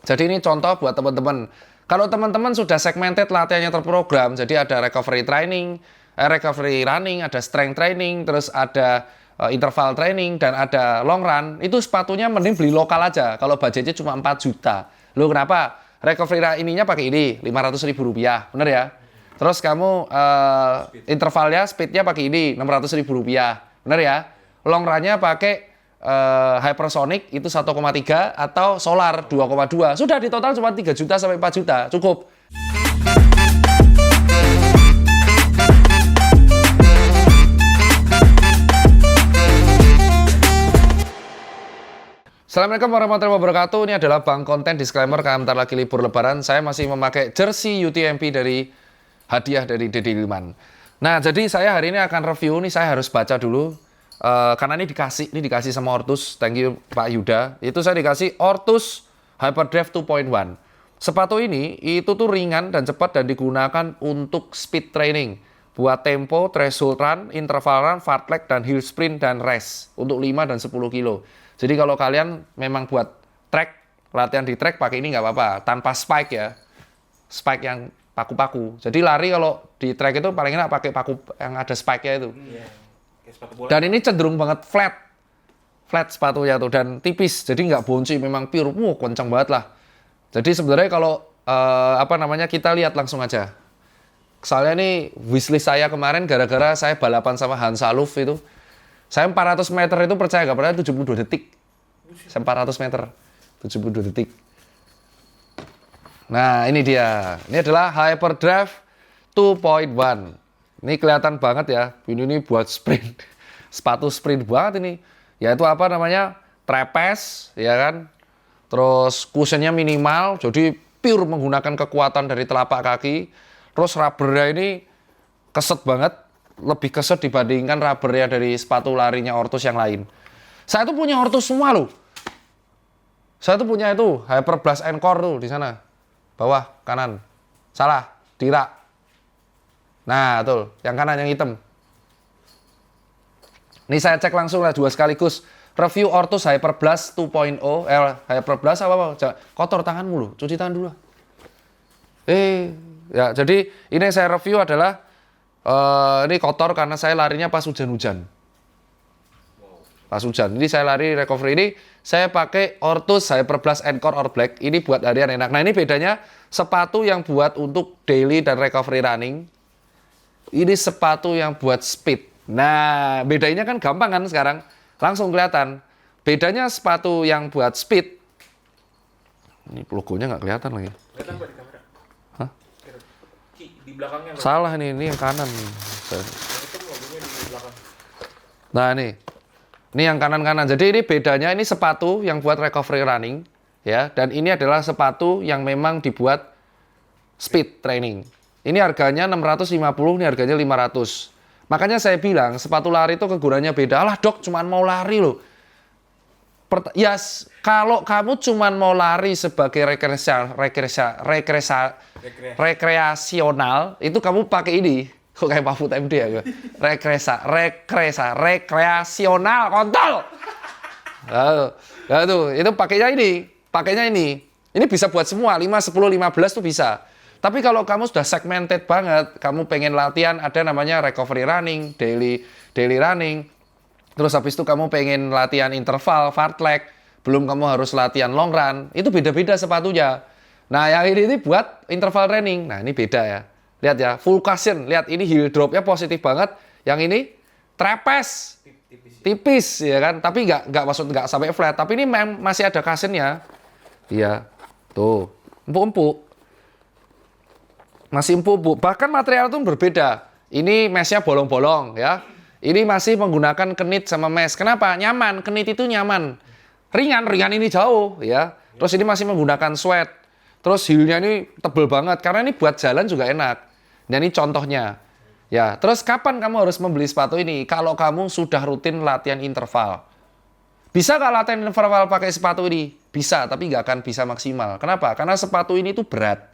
Jadi ini contoh buat teman-teman. Kalau teman-teman sudah segmented latihannya terprogram, jadi ada recovery training, recovery running, ada strength training, terus ada interval training, dan ada long run, itu sepatunya mending beli lokal aja. Kalau budgetnya cuma 4 juta. Loh kenapa? Recovery ininya pakai ini, 500 ribu rupiah, bener ya? Terus kamu intervalnya, speednya pakai ini, 600 ribu rupiah, bener ya? Long run-nya pakai hypersonic itu 1,3 atau solar 2,2. Sudah di total cuma 3 juta sampai 4 juta, cukup. Assalamualaikum warahmatullahi wabarakatuh. Ini adalah Bang Konten disclaimer karena bentar lagi libur lebaran. Saya masih memakai jersey UTMB dari hadiah dari Dede Liman. Nah, jadi saya hari ini akan review nih, saya harus baca dulu. Karena ini dikasih sama Ortus. Thank you Pak Yuda. Itu saya dikasih Ortus Hyperdrive 2.1. Sepatu ini itu tuh ringan dan cepat dan digunakan untuk speed training. Buat tempo, threshold run, interval run, fartlek, dan hill sprint, dan race. Untuk 5 dan 10 kilo. Jadi kalau kalian memang buat track, latihan di track pakai ini nggak apa-apa. Tanpa spike ya. Spike yang paku-paku. Jadi lari kalau di track itu paling enak pakai paku yang ada spike-nya itu. Dan ini cenderung banget flat sepatunya tuh, dan tipis. Jadi nggak bonci, memang pure. Kencang banget lah. Jadi sebenarnya kalau kita lihat langsung aja. Soalnya ini wishlist saya kemarin gara-gara saya balapan sama Hansa Luf itu. Saya 400 meter itu percaya nggak percaya 72 detik. Saya 400 meter 72 detik. Nah ini dia. Ini adalah Hyperdrive 2.1. Ini kelihatan banget ya. Ini buat sprint. Sepatu sprint banget ini. Yaitu apa namanya? Trapeze, ya kan? Terus cushionnya minimal. Jadi pure menggunakan kekuatan dari telapak kaki. Terus rubbernya ini keset banget. Lebih keset dibandingkan rubbernya dari sepatu larinya Ortus yang lain. Saya tuh punya Ortus semua loh. Saya tuh punya itu Hyperblast Encore tuh di sana. Bawah kanan. Salah, di rak. Nah, betul. Yang kanan yang hitam. Ini saya cek langsung lah dua sekaligus. Review Ortus Hyperblast 2.0. Hyperblast apa? Kotor tanganmu loh. Cuci tangan dulu. Ya, jadi ini yang saya review adalah ini kotor karena saya larinya pas hujan-hujan. Pas hujan. Ini saya lari recovery ini, saya pakai Ortus Hyperblast Encore All Black. Ini buat harian enak. Nah, ini bedanya sepatu yang buat untuk daily dan recovery running. Ini sepatu yang buat speed. Nah, bedanya kan gampang kan sekarang. Langsung kelihatan. Bedanya sepatu yang buat speed. Ini logonya nggak kelihatan lagi. Kelihatan Pak di kamera. Hah? Di belakangnya. Salah ini yang kanan. Itu logonya di belakang. Nah, ini yang kanan-kanan. Jadi ini bedanya, ini sepatu yang buat recovery running. Ya, dan ini adalah sepatu yang memang dibuat speed training. Ini harganya 650, ini harganya 500. Makanya saya bilang, sepatu lari itu kegunaannya beda. Alah dok, cuman mau lari loh. Kalau kamu cuman mau lari sebagai rekreasional, itu kamu pakai ini. Kok kayak Mahfud MD ya? Rekreasional, kontol! Nah, itu pakainya ini. Ini bisa buat semua, 5, 10, 15 tuh bisa. Tapi kalau kamu sudah segmented banget, kamu pengen latihan, ada namanya recovery running, daily running, terus habis itu kamu pengen latihan interval, fartlek, belum kamu harus latihan long run, itu beda-beda sepatunya. Nah, yang ini buat interval training. Nah, ini beda ya. Lihat ya, full cushion, lihat ini heel dropnya positif banget. Yang ini trapeze, tipis ya kan, tapi nggak sampai flat, tapi ini masih ada cushionnya. Iya, tuh, empuk-empuk. Masih empuk, bahkan material itu berbeda. Ini mesnya bolong-bolong ya. Ini masih menggunakan kenit sama mes. Kenapa? Nyaman, kenit itu nyaman. Ringan ini jauh ya. Terus ini masih menggunakan sweat. Terus heelnya ini tebel banget karena ini buat jalan juga enak. Dan ini contohnya. Ya, terus kapan kamu harus membeli sepatu ini? Kalau kamu sudah rutin latihan interval. Bisa nggak latihan interval pakai sepatu ini? Bisa, tapi nggak akan bisa maksimal. Kenapa? Karena sepatu ini tuh berat.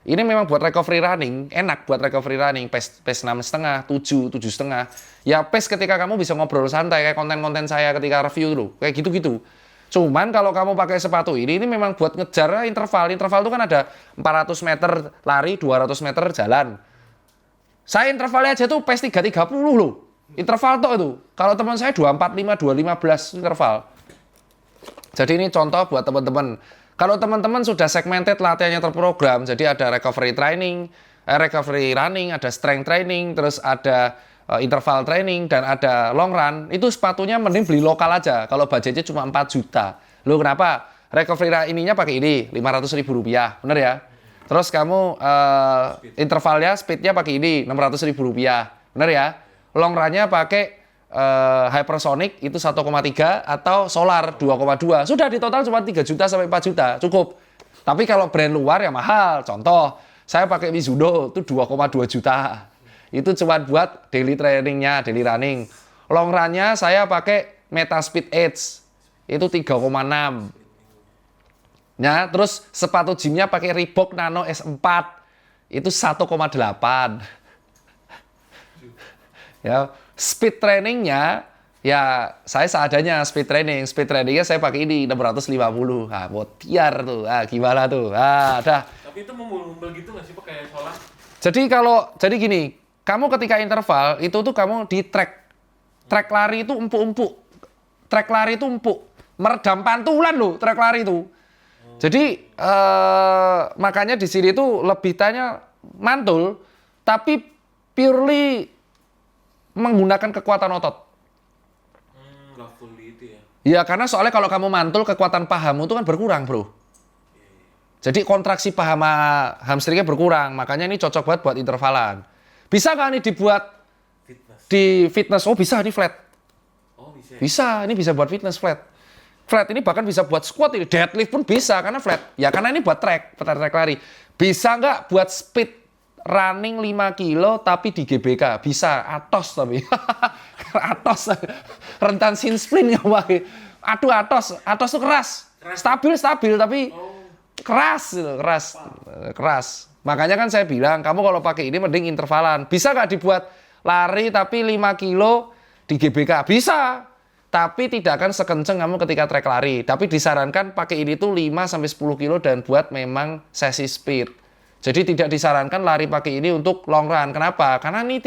Ini memang buat recovery running, enak buat recovery running, pace 6,5, 7, 7,5. Ya pace ketika kamu bisa ngobrol santai, kayak konten-konten saya ketika review dulu, kayak gitu-gitu. Cuman kalau kamu pakai sepatu ini memang buat ngejar interval. Interval itu kan ada 400 meter lari, 200 meter jalan. Saya intervalnya aja tuh pace 3.30 loh. Interval tuh itu. Kalau teman saya 2.45, 2.15 interval. Jadi ini contoh buat teman-teman. Kalau teman-teman sudah segmented latihannya terprogram, jadi ada recovery training, recovery running, ada strength training, terus ada interval training, dan ada long run, itu sepatunya mending beli lokal aja. Kalau budgetnya cuma 4 juta. Loh kenapa? Recovery ininya pakai ini, Rp500.000, bener ya? Terus kamu intervalnya, speednya pakai ini, Rp600.000, bener ya? Long run-nya pakai hypersonic itu 1,3 atau solar 2,2. Sudah di total cuma 3 juta sampai 4 juta, cukup. Tapi kalau brand luar ya mahal. Contoh, saya pakai Mizuno itu 2,2 juta. Itu cuma buat daily trainingnya, daily running. Long run-nya saya pakai Metaspeed Edge. Itu 3,6. Ya, terus sepatu gymnya pakai Reebok Nano S4. Itu 1,8. Ya, speed trainingnya ya saya seadanya speed training. Speed trainingnya saya pakai ini 650. Nah, botiar tuh. Ah, gimana tuh? Ah, dah. Tapi itu membel gitu nggak sih Pak kayak solar? Jadi gini, kamu ketika interval itu tuh kamu di track lari itu empuk-empuk. Track lari itu empuk. Meredam pantulan loh track lari itu. Jadi makanya di sini tuh lebih tanya mantul, tapi purely menggunakan kekuatan otot. Nggak full itu ya. Ya karena soalnya kalau kamu mantul kekuatan pahamu itu kan berkurang bro. Jadi kontraksi paha hamstringnya berkurang, makanya ini cocok banget buat intervalan. Bisa nggak nih dibuat Fitness. di fitness? Oh bisa, ini flat. Oh bisa. Bisa, ini bisa buat fitness flat. Flat ini bahkan bisa buat squat, ini deadlift pun bisa karena flat. Ya karena ini buat track lari. Bisa nggak buat speed running 5 kilo tapi di GBK? Bisa, atos tapi. Atos. Rentan sin splint nggak pakai. Aduh atos tuh keras. Stabil tapi keras gitu, keras. Makanya kan saya bilang, kamu kalau pakai ini mending intervalan. Bisa nggak dibuat lari tapi 5 kilo di GBK? Bisa. Tapi tidak akan sekenceng kamu ketika trek lari. Tapi disarankan pakai ini tuh 5-10 kilo dan buat memang sesi speed. Jadi tidak disarankan lari pakai ini untuk long run. Kenapa? Karena ini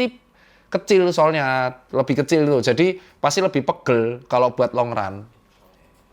kecil soalnya, lebih kecil tuh. Jadi pasti lebih pegel kalau buat long run.